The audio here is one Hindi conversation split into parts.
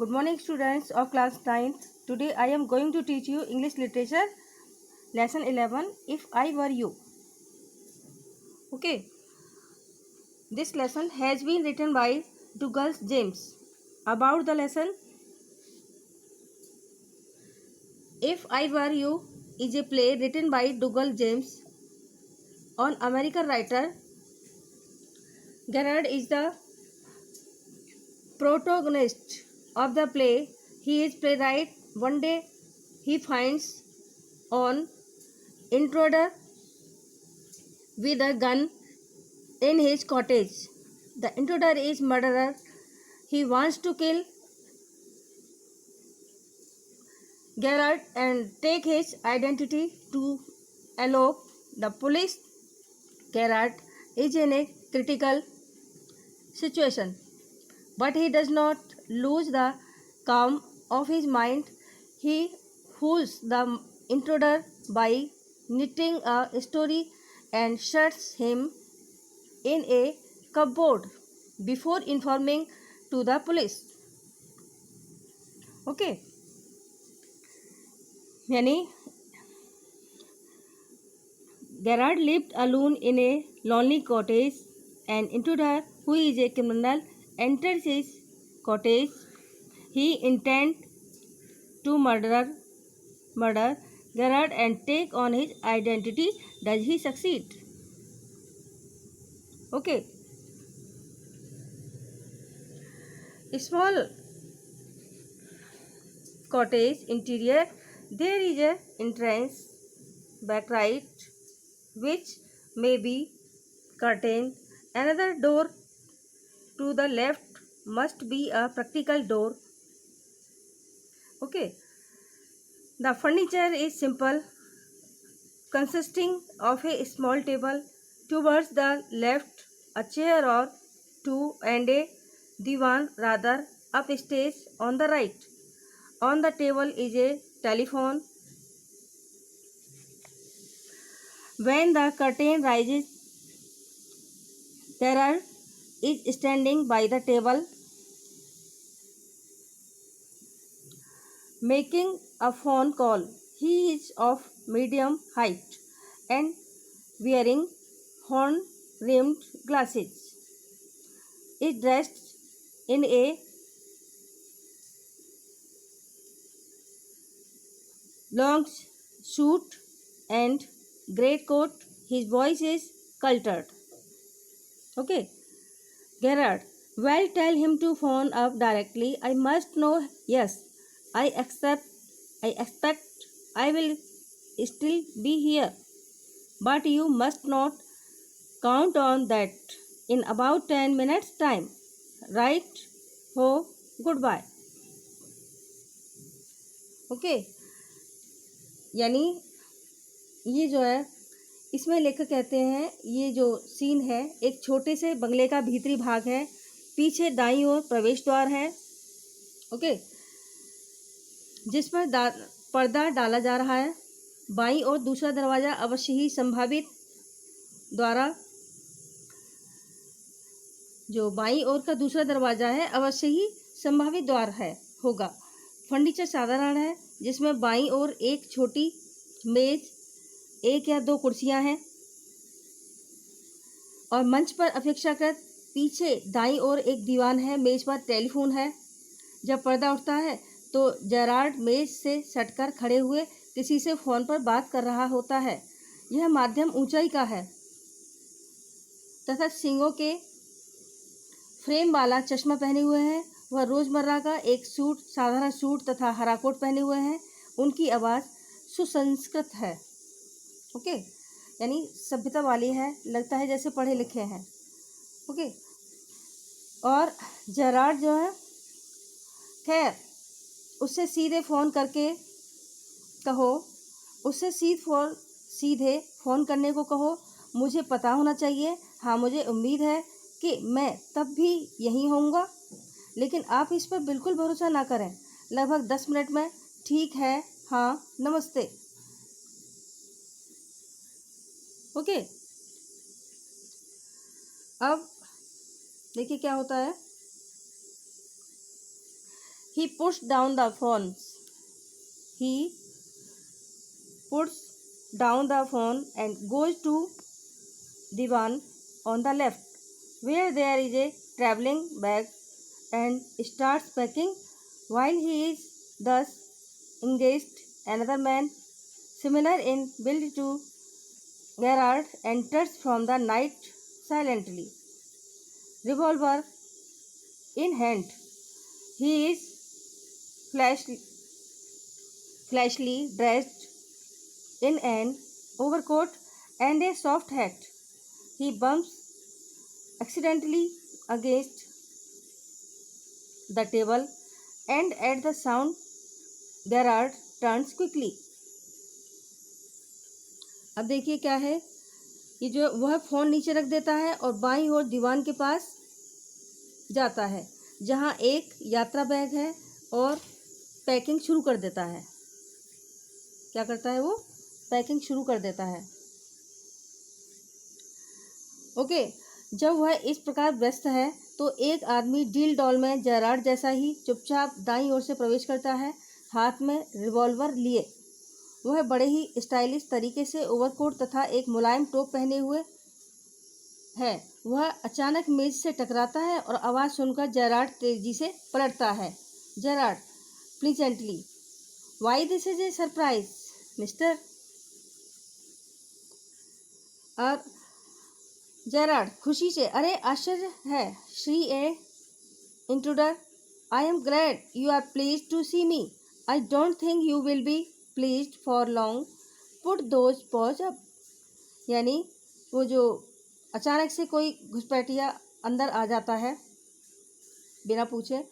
Good morning students of class 9th. Today I am going to teach you English literature lesson 11 if I were you. Okay. This lesson has been written by Douglas James. About the lesson, If I Were You is a play written by Douglas James on American writer. Gerard is the protagonist of the play. He is playwright. One day he finds an intruder with a gun in his cottage. The intruder is murderer. He wants to kill Gerard and take his identity to elope. The police. Gerard is in a critical situation, but he does not lose the calm of his mind. He fools the intruder by knitting a story and shuts him in a cupboard before informing to the police. Okay, यानी Gerard lived alone in a lonely cottage. An intruder who is a criminal enters his cottage. He intends to murder Gerard and take on his identity. Does he succeed? Okay. Small cottage interior. There is a entrance back right, which may be curtained. Another door to the left must be a practical door. Okay. The furniture is simple, consisting of a small table towards the left, a chair or two, and a divan rather upstairs on the right. On the table is a telephone. When the curtain rises, Gerard is standing by the table, making a phone call. He is of medium height and wearing horn-rimmed glasses. Is dressed in a long suit and great coat. His voice is cultured. Okay. Gerard, well, tell him to phone up directly. I must know. Yes, I accept. I expect I will still be here. But you must not count on that. In about 10 minutes time. Right? हो, goodbye. Okay. यानी ये जो है इसमें लेखक कहते हैं ये जो सीन है एक छोटे से बंगले का भीतरी भाग है, पीछे दाईं ओर प्रवेश द्वार है, ओके, जिस पर पर्दा डाला जा रहा है। बाईं ओर दूसरा दरवाज़ा अवश्य ही संभावित द्वारा जो बाईं ओर का दूसरा दरवाज़ा है अवश्य ही संभावित द्वार है होगा। फर्नीचर साधारण है जिसमें बाईं ओर एक छोटी मेज, एक या दो कुर्सियां हैं और मंच पर अपेक्षाकृत पीछे दाईं ओर एक दीवान है। मेज पर टेलीफोन है। जब पर्दा उठता है तो जेरार्ड मेज से सटकर खड़े हुए किसी से फ़ोन पर बात कर रहा होता है। यह मध्यम ऊंचाई का है तथा सींगों के फ्रेम वाला चश्मा पहने हुए हैं। वह रोज़मर्रा का एक सूट, साधारण सूट तथा हरा कोट पहने हुए हैं। उनकी आवाज़ सुसंस्कृत है, ओके, यानी सभ्यता वाली है, लगता है जैसे पढ़े लिखे हैं, ओके। और जेरार्ड जो है, खैर उससे सीधे फ़ोन करके कहो, उससे सीधे फ़ोन करने को कहो। मुझे पता होना चाहिए। हाँ, मुझे उम्मीद है कि मैं तब भी यहीं होऊंगा, लेकिन आप इस पर बिल्कुल भरोसा ना करें। लगभग 10 मिनट में। ठीक है, हाँ, नमस्ते। ओके। अब देखिए क्या होता है। He puts down the phone. He puts down the phone and goes to divan on the left, where there is a travelling bag, and starts packing. While he is thus engaged, another man, similar in build to Gerard, enters from the night silently, revolver in hand. He is flashily dressed in an overcoat and a soft hat. He bumps accidentally against the table, and at the sound Gerard turns quickly. अब देखिए क्या है, ये जो वह फ़ोन नीचे रख देता है और बाईं ओर दीवान के पास जाता है, जहाँ एक यात्रा बैग है, और पैकिंग शुरू कर देता है। क्या करता है वो? पैकिंग शुरू कर देता है। ओके, जब वह इस प्रकार व्यस्त है तो एक आदमी डील डॉल में जेरार्ड जैसा ही चुपचाप दाईं ओर से प्रवेश करता है, हाथ में रिवॉल्वर लिए। वह बड़े ही स्टाइलिश तरीके से ओवरकोट तथा एक मुलायम टोप पहने हुए है। वह अचानक मेज से टकराता है और आवाज़ सुनकर जेरार्ड तेजी से पलटता है। Gerard pleasantly, why this is a surprise mister. और जेरार्ड खुशी से, अरे आश्चर्य है Shri A intruder, I am glad you are please to see me. I don't think you will be pleased for long, put those paws up. यानी वो जो अचानक से कोई घुसपैठिया अंदर आ जाता है बिना पूछे।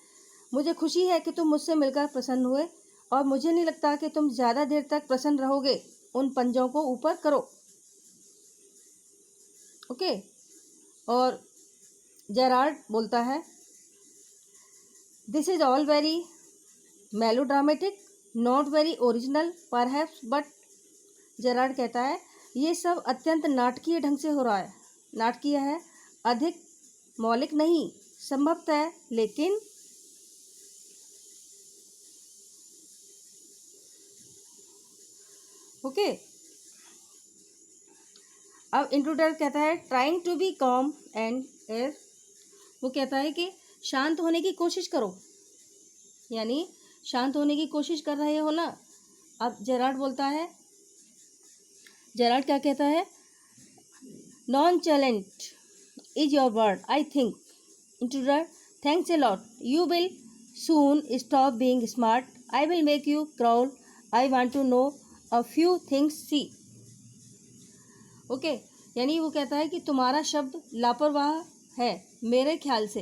मुझे खुशी है कि तुम मुझसे मिलकर प्रसन्न हुए, और मुझे नहीं लगता कि तुम ज़्यादा देर तक प्रसन्न रहोगे। उन पंजों को ऊपर करो। ओके, और जेरार्ड बोलता है, this is all very melodramatic, not very original perhaps, but Gerard कहता है ये सब अत्यंत नाटकीय ढंग से हो रहा है। नाटकीय है, अधिक मौलिक नहीं संभवतः, लेकिन ओके। अब इंट्रूडर कहता है, trying to be calm and air. वो कहता है कि शांत होने की कोशिश करो, यानी शांत होने की कोशिश कर रहे हो ना। अब जेरार्ड बोलता है, जेरार्ड क्या कहता है, nonchalant is your word I think. Intruder, thanks a lot, you will soon stop being smart, I will make you crawl, I want to know a few things see. Okay, यानी वो कहता है कि तुम्हारा शब्द लापरवाह है मेरे ख्याल से।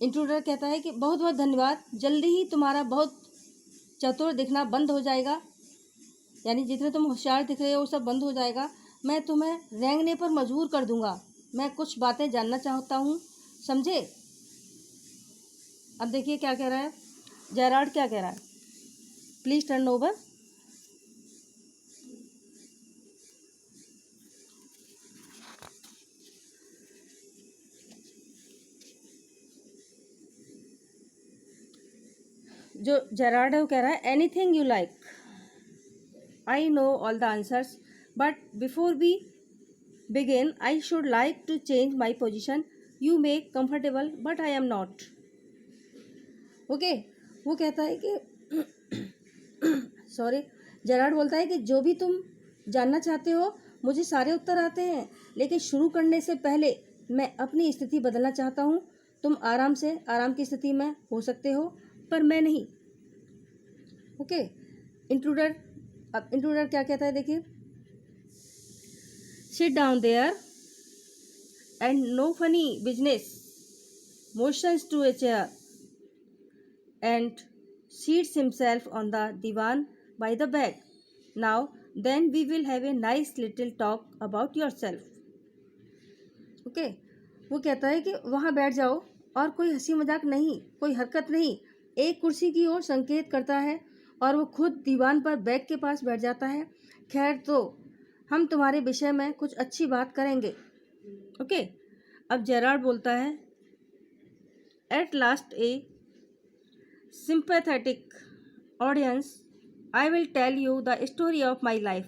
इंट्रूडर कहता है कि बहुत बहुत धन्यवाद, जल्दी ही तुम्हारा बहुत चतुर दिखना बंद हो जाएगा, यानी जितने तुम होशियार दिख रहे हो वो सब बंद हो जाएगा। मैं तुम्हें रेंगने पर मजबूर कर दूंगा। मैं कुछ बातें जानना चाहता हूँ, समझे। अब देखिए क्या कह रहा है जेरार्ड, क्या कह रहा है। Please turn over. जो जेरार्ड है वो कह रहा है, anything you like, I know all the answers, but before we begin I should like to change my position, you make comfortable but I am not. Okay, वो कहता है कि सॉरी, जेरार्ड बोलता है कि जो भी तुम जानना चाहते हो मुझे सारे उत्तर आते हैं, लेकिन शुरू करने से पहले मैं अपनी स्थिति बदलना चाहता हूँ। तुम आराम की स्थिति में हो सकते हो, पर मैं नहीं। ओके, इंट्रूडर, अब इंट्रूडर क्या कहता है देखिए, sit down there and no funny business, motions to a chair and seats himself on the divan by the bed. Now then we will have a nice little talk about yourself. Okay, वो कहता है कि वहाँ बैठ जाओ और कोई हंसी मजाक नहीं, कोई हरकत नहीं। एक कुर्सी की ओर संकेत करता है और वो खुद दीवान पर बैग के पास बैठ जाता है। खैर, तो हम तुम्हारे विषय में कुछ अच्छी बात करेंगे। ओके, अब जेरार्ड बोलता है, at last A sympathetic audience, I will tell you the story of my life.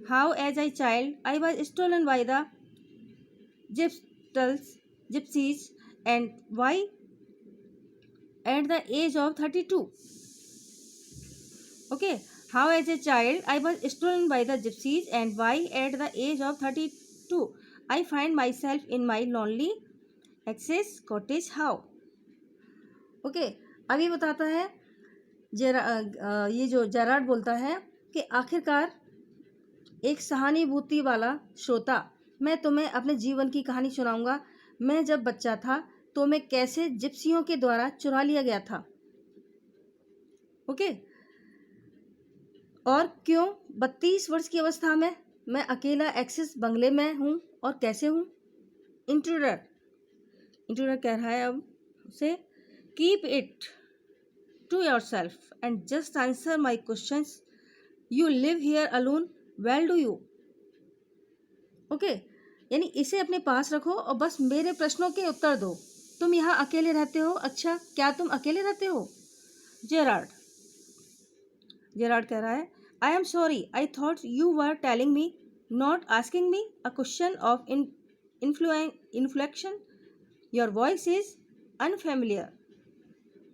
How, as a child, I was stolen by the gypsies, and why, at the age of 32. Okay, how, as a child, I was stolen by the gypsies, and why, at the age of 32, I find myself in my lonely access cottage. How? Okay, अब ये बताता है ये जो जेरार्ड बोलता है कि आखिरकार एक सहानुभूति वाला श्रोता, मैं तुम्हें अपने जीवन की कहानी सुनाऊंगा। मैं जब बच्चा था तो मैं कैसे जिप्सियों के द्वारा चुरा लिया गया था। ओके, और क्यों 32 वर्ष की अवस्था में मैं अकेला एक्सिस बंगले में हूँ और कैसे हूँ। इंट्रूडर कह रहा है अब उसे, keep it to yourself and just answer my questions. You live here alone, well do you. Okay, यानी इसे अपने पास रखो और बस मेरे प्रश्नों के उत्तर दो। तुम यहाँ अकेले रहते हो, अच्छा क्या तुम अकेले रहते हो। जेरार्ड कह रहा है, I am sorry, I thought you were telling me, not asking me a question of inflection. Your voice is unfamiliar.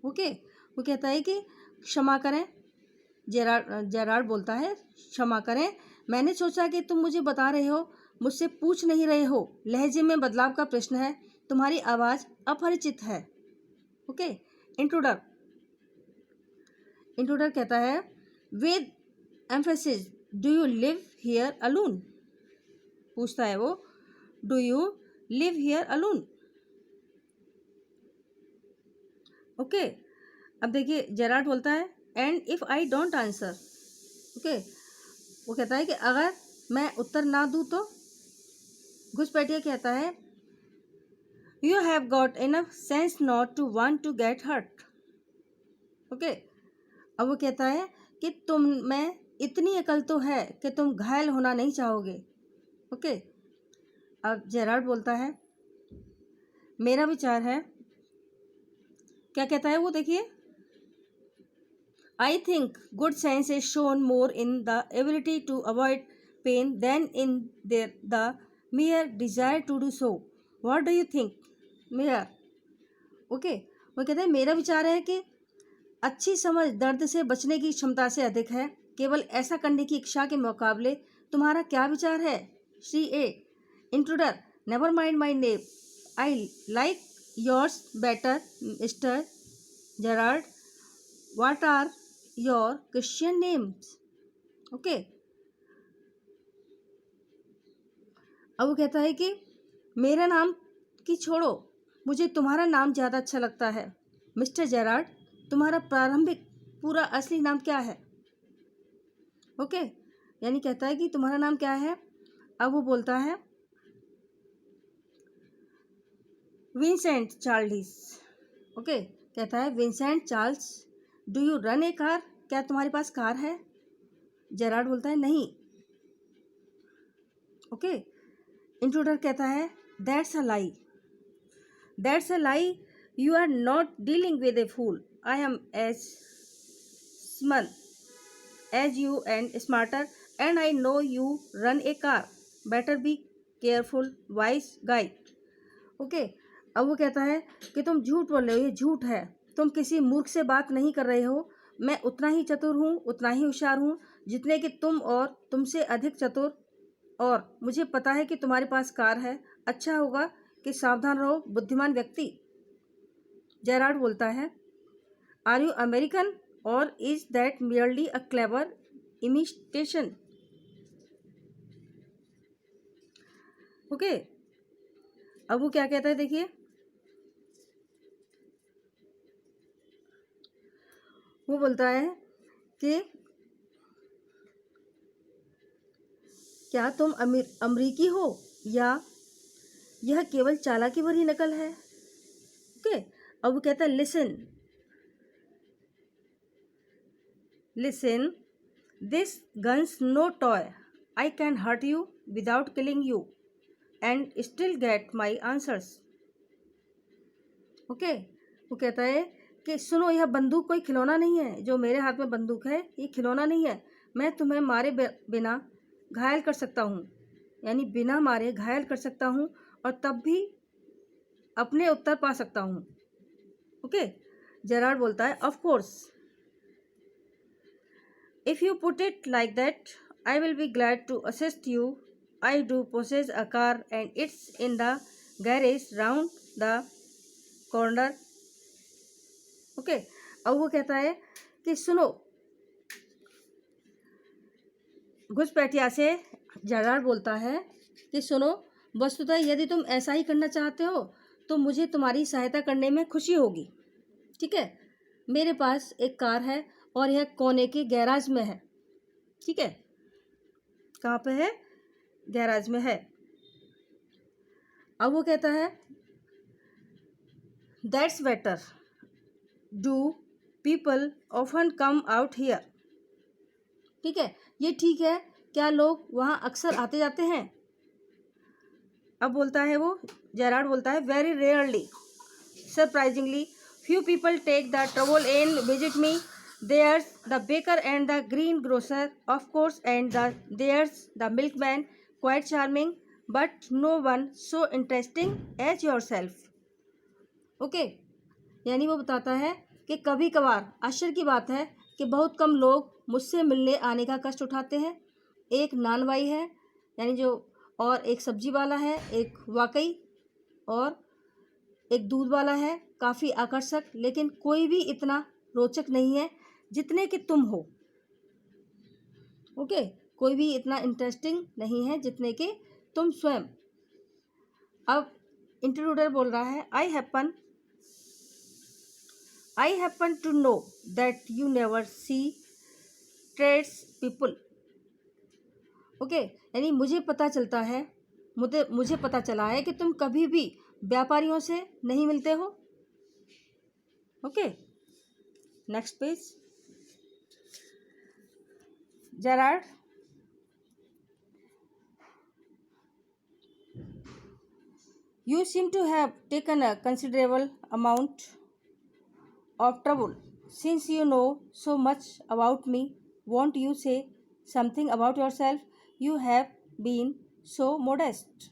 Okay, वो कहता है कि क्षमा करें, जेरार्ड बोलता है, क्षमा करें, मैंने सोचा कि तुम मुझे बता रहे हो, मुझसे पूछ नहीं रहे हो। लहजे में बदलाव का प्रश्न है, तुम्हारी आवाज़ अपरिचित है। ओके, इंट्रूडर कहता है, with emphasis, do you live here alone. पूछता है वो, do you live here alone. Okay, अब देखिए जेरार्ड बोलता है, and if I don't answer. Okay, वो कहता है कि अगर मैं उत्तर ना दूँ तो। घुसपैठिया कहता है, you have got enough sense not to want to get hurt. Okay, अब वो कहता है कि तुम में इतनी अकल तो है कि तुम घायल होना नहीं चाहोगे। ओके, अब जेरार्ड बोलता है, मेरा विचार है, क्या कहता है वो देखिए, I think good sense is shown more in the ability to avoid pain than in the mere desire to do so. What do you think, Mayor? Okay, वो कहते हैं, मेरा विचार है कि अच्छी समझ दर्द से बचने की क्षमता से अधिक है, केवल ऐसा करने की इच्छा के मुकाबले। तुम्हारा क्या विचार है, Shri A. Intruder, never mind my name, I like yours better mister Gerard. What are your Christian names. Okay, अब वो कहता है कि मेरा नाम की छोड़ो, मुझे तुम्हारा नाम ज़्यादा अच्छा लगता है। मिस्टर जेरार्ड, तुम्हारा प्रारंभिक पूरा असली नाम क्या है। ओके, यानी कहता है कि तुम्हारा नाम क्या है। अब वो बोलता है, विंसेंट चार्ल्स। ओके, कहता है, Vincent Charles, do you run a car, क्या तुम्हारे पास कार है। जेरार्ड बोलता है, नहीं। ओके, इंट्रूडर कहता है, that's a lie, you are not dealing with a fool, I am as small as you and smarter, and I know you run a car, better be careful wise guide. Okay, अब वो कहता है कि तुम झूठ बोल रहे हो, ये झूठ है, तुम किसी मूर्ख से बात नहीं कर रहे हो। मैं उतना ही चतुर हूँ, उतना ही होशियार हूँ जितने कि तुम, और तुमसे अधिक चतुर, और मुझे पता है कि तुम्हारे पास कार है। अच्छा होगा कि सावधान रहो, बुद्धिमान व्यक्ति। जेरार्ड बोलता है, आर यू अमेरिकन और is that merely a clever imitation. Okay, अब वो क्या कहता है देखिए, वो बोलता है कि क्या तुम अमरीकी हो या यह केवल चालाकी भरी नकल है। ओके, अब वो कहता है, listen, this guns no toy, I can hurt you without killing you and still get my answers. Okay, वो कहता है कि सुनो, यह बंदूक कोई खिलौना नहीं है। जो मेरे हाथ में बंदूक है ये खिलौना नहीं है। मैं तुम्हें मारे बिना घायल कर सकता हूँ, यानी बिना मारे घायल कर सकता हूँ, और तब भी अपने उत्तर पा सकता हूँ। ओके, जेरार्ड बोलता है of course, if you put it like that I will be glad to assist you. I do possess a car and it's in the garage round the corner. Okay, अब वो कहता है कि सुनो, घुसपैठिया से जेरार्ड बोलता है कि सुनो, वस्तुतः यदि तुम ऐसा ही करना चाहते हो तो मुझे तुम्हारी सहायता करने में खुशी होगी। ठीक है, मेरे पास एक कार है और यह कोने के गैराज में है। ठीक है, कहाँ पे है? गैराज में है। अब वो कहता है that's better, do people often come out here. ठीक है, ये ठीक है, क्या लोग वहाँ अक्सर आते जाते हैं? अब बोलता है वो, जेरार्ड बोलता है very rarely, surprisingly few people take the trouble and visit me. There's the baker and the green grocer of course and there's the milkman, quite charming, but no one so interesting as yourself. Okay, यानी वो बताता है कि कभी कभार आश्चर्य की बात है कि बहुत कम लोग मुझसे मिलने आने का कष्ट उठाते हैं। एक नानबाई है, यानी जो, और एक सब्जी वाला है, एक वाकई, और एक दूध वाला है, काफ़ी आकर्षक, लेकिन कोई भी इतना रोचक नहीं है जितने कि तुम हो। ओके, कोई भी इतना इंटरेस्टिंग नहीं है जितने कि तुम स्वयं। अब इंट्रोड्यूसर बोल रहा है I happen to know that you never see tradespeople. Okay, यानी मुझे पता चलता है, मुझे पता चला है कि तुम कभी भी व्यापारियों से नहीं मिलते हो। Okay, next page. Gerard, you seem to have taken a considerable amount of trouble. Since you know so much about me, won't you say something about yourself? You have been so modest.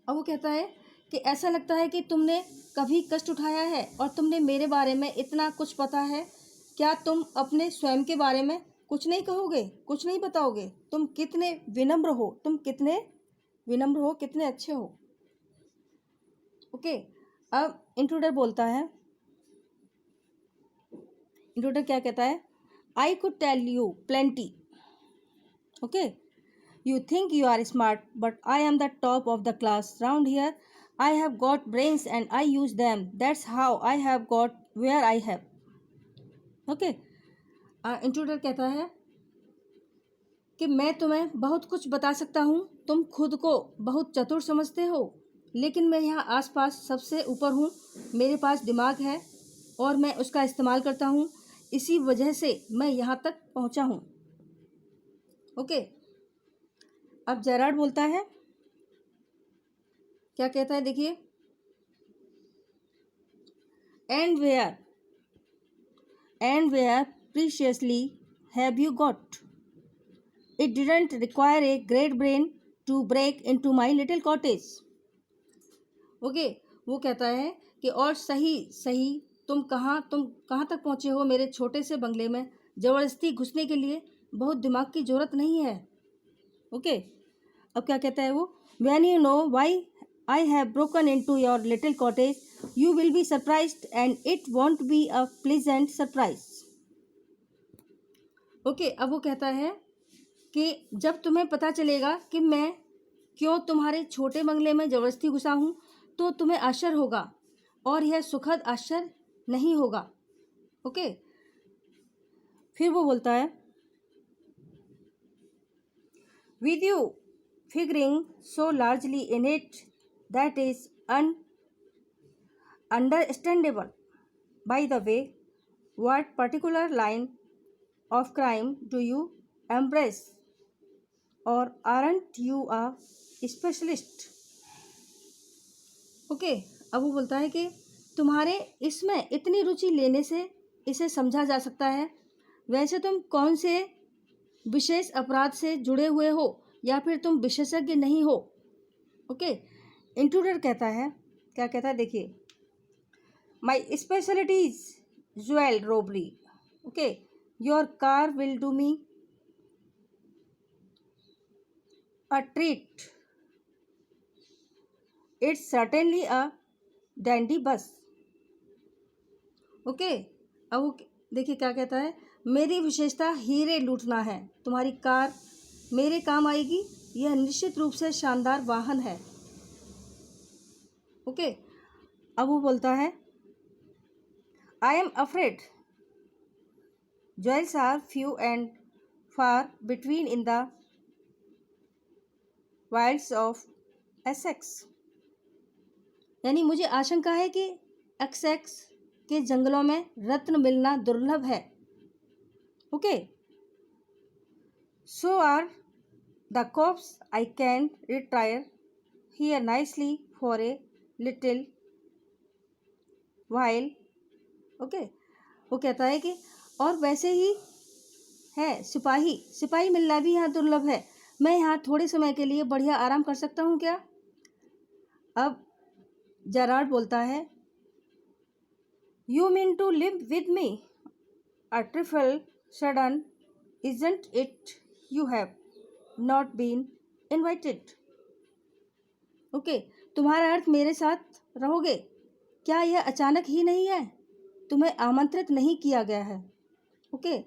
अब वो कहता है कि ऐसा लगता है कि तुमने कभी कष्ट उठाया है और तुमने मेरे बारे में इतना कुछ पता है। क्या तुम अपने स्वयं के बारे में कुछ नहीं कहोगे, कुछ नहीं बताओगे? तुम कितने विनम्र हो, कितने अच्छे हो। ओके, अब इंट्रूडर बोलता है, इंट्रूडर क्या कहता है? I could tell you plenty. Okay, you think you are smart, but I am the top of the class round here. I have got brains and I use them. That's how I have got where I have. Okay, intruder कहता है कि मैं तुम्हें बहुत कुछ बता सकता हूँ, तुम खुद को बहुत चतुर समझते हो, लेकिन मैं यहाँ आसपास सबसे ऊपर हूँ। मेरे पास दिमाग है और मैं उसका इस्तेमाल करता हूँ, इसी वजह से मैं यहाँ तक पहुँचा हूँ। ओके, अब जेरार्ड बोलता है, क्या कहता है देखिए, and where preciously have you got, it didn't require a great brain to break into my little cottage. Okay, वो कहता है कि और सही तुम कहाँ तक पहुँचे हो मेरे छोटे से बंगले में? ज़बरदस्ती घुसने के लिए बहुत दिमाग की ज़रूरत नहीं है। ओके, अब क्या कहता है वो, when you know why I have broken into your little cottage, you will be surprised and it won't be a pleasant surprise. Okay, अब वो कहता है कि जब तुम्हें पता चलेगा कि मैं क्यों तुम्हारे छोटे बंगले में ज़बरदस्ती घुसा हूँ तो तुम्हें आश्चर्य होगा, और यह सुखद आश्चर्य नहीं होगा। ओके, फिर वो बोलता है, with you figuring so largely in it, that is understandable. By the way, what particular line of crime do you embrace, or aren't you a specialist? Okay, अब वो बोलता है कि तुम्हारे इसमें इतनी रुचि लेने से इसे समझा जा सकता है। वैसे तुम कौन से विशेष अपराध से जुड़े हुए हो या फिर तुम विशेषज्ञ नहीं हो। ओके, इंट्रूडर कहता है, क्या कहता है देखिए, my speciality is jewel robbery. Okay, your car will do me a treat. It's certainly a dandy bus. Okay, अब वो देखिए क्या कहता है, मेरी विशेषता हीरे लूटना है, तुम्हारी कार मेरे काम आएगी, यह निश्चित रूप से शानदार वाहन है। ओके, अब वो बोलता है, I am afraid jewels are few and far between in the wilds of Essex. यानी मुझे आशंका है कि एसेक्स के जंगलों में रत्न मिलना दुर्लभ है। Okay, so are the cops I can retire here nicely for a little while. Okay, वो कहता है कि और वैसे ही है सिपाही मिलना भी यहाँ दुर्लभ है, मैं यहाँ थोड़े समय के लिए बढ़िया आराम कर सकता हूँ क्या। अब जेरार्ड बोलता है, you mean to live with me, a trifle sudden isn't it, you have not been invited. Okay, तुम्हारा अर्थ मेरे साथ रहोगे, क्या यह अचानक ही नहीं है, तुम्हें आमंत्रित नहीं किया गया है। ओके,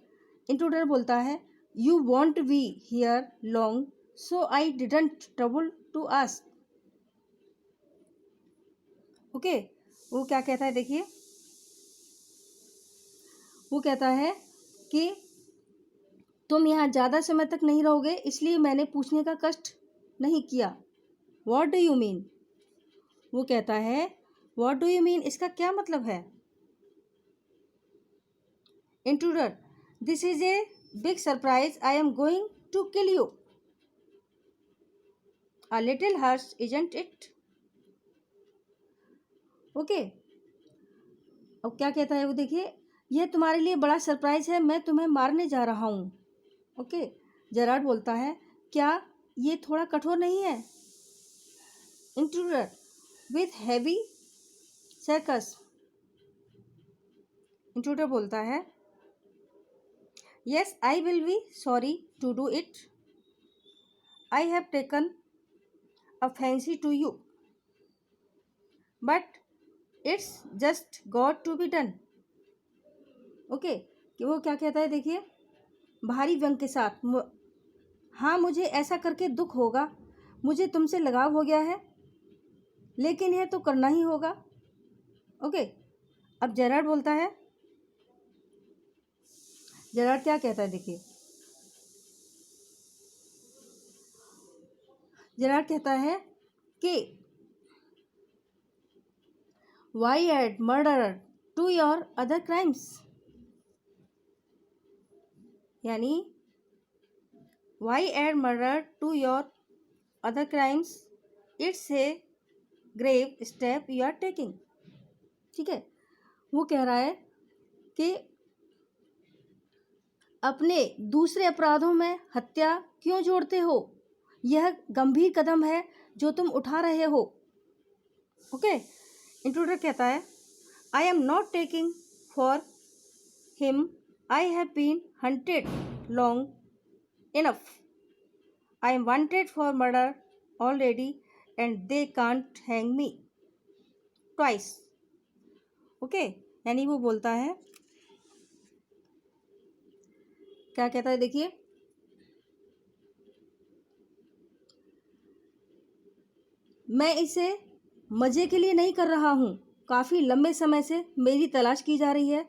इंट्रूडर बोलता है, You won't be here long, so I didn't trouble to ask. Okay, वो क्या कहता है देखिए, वो कहता है कि तुम यहाँ ज़्यादा समय तक नहीं रहोगे, इसलिए मैंने पूछने का कष्ट नहीं किया। What do you mean? वो कहता है, What do you mean इसका क्या मतलब है। Intruder, This is a big surprise. I am going to kill you. A little harsh, isn't it? Okay. अब क्या कहता है वो देखिए, यह तुम्हारे लिए बड़ा सरप्राइज है, मैं तुम्हें मारने जा रहा हूँ। ओके, जेरार्ड बोलता है, क्या ये थोड़ा कठोर नहीं है। Intruder, with heavy circus. Intruder बोलता है, Yes, I will be sorry to do it. I have taken a fancy to you, but it's just got to be done. Okay, कि वो क्या कहता है देखिए, भारी व्यंग के साथ, हाँ मुझे ऐसा करके दुख होगा, मुझे तुमसे लगाव हो गया है, लेकिन यह तो करना ही होगा। ओके, अब जेरार्ड बोलता है, जेरार्ड क्या कहता है देखिए, जेरार्ड कहता है कि why add murder to your other crimes. यानी why add murder to your other crimes, it's a grave step you are taking. ठीक है, वो कह रहा है कि अपने दूसरे अपराधों में हत्या क्यों जोड़ते हो, यह गंभीर कदम है जो तुम उठा रहे हो। ओके, इंट्रूडर कहता है, I am not taking for him, I have been hunted long enough, I am wanted for murder already and they can't hang me twice. Okay, यानी वो बोलता है, क्या कहता है देखिए, मैं इसे मज़े के लिए नहीं कर रहा हूँ, काफ़ी लंबे समय से मेरी तलाश की जा रही है,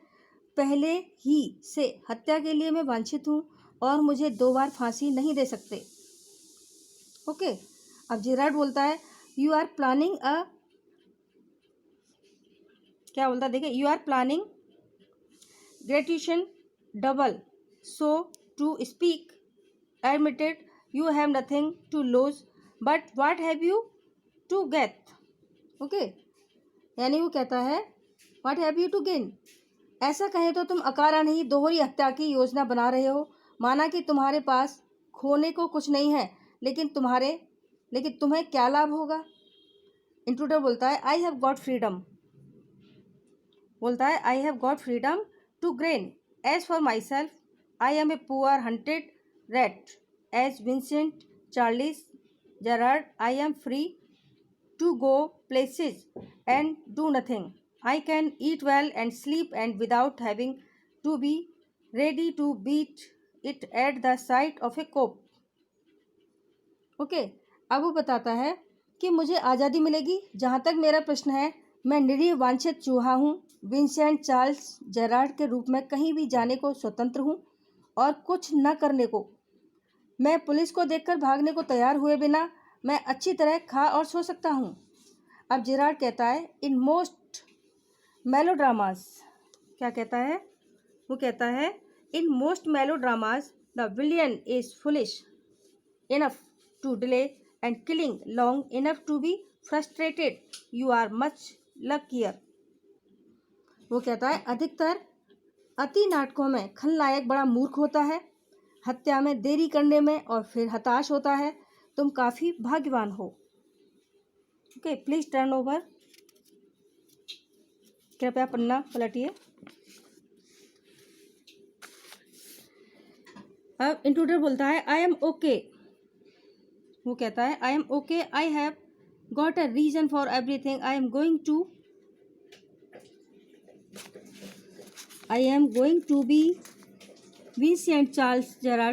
पहले ही से हत्या के लिए मैं वांछित हूँ और मुझे 2 बार फांसी नहीं दे सकते। ओके, अब जेरार्ड बोलता है, यू आर प्लानिंग अ, क्या बोलता है देखिए, you are planning gratuitous double, so to speak, admitted you have nothing to lose, but what have you to get? Okay, यानी वो कहता है what have you to gain. ऐसा कहें तो तुम अकारण ही दोहरी हत्या की योजना बना रहे हो। माना कि तुम्हारे पास खोने को कुछ नहीं है, लेकिन तुम्हें क्या लाभ होगा। इंट्रूडर बोलता है I have got freedom, I have got freedom to gain. As for myself I am a poor hunted rat. As Vincent Charles Gerard I am free to go places and do nothing. I can eat well and sleep and without having to be ready to beat it at the sight of a cop. Okay, अब वो बताता है कि मुझे आज़ादी मिलेगी। जहाँ तक मेरा प्रश्न है, मैं निरीह वांछित चूहा हूँ। विंसेंट चार्ल्स जेरार्ड के रूप में कहीं भी जाने को स्वतंत्र हूँ और कुछ न करने को। मैं पुलिस को देखकर भागने को तैयार हुए बिना मैं अच्छी तरह खा और सो सकता हूँ। अब जेरार्ड कहता है इन मोस्ट मेलोड्रामास, क्या कहता है, वो कहता है in most melodramas the villain is foolish enough to delay and killing long enough to be frustrated. You are much luckier. वो कहता है अधिकतर अति नाटकों में खलनायक बड़ा मूर्ख होता है, हत्या में देरी करने में और फिर हताश होता है। तुम काफ़ी भाग्यवान हो। Okay, please turn over. कृपया पन्ना पलटिए। अब इंट्रूडर बोलता है आई एम ओके। वो कहता है I am okay, I have got a reason for everything. I am going to be Vincent Charles Gerrard.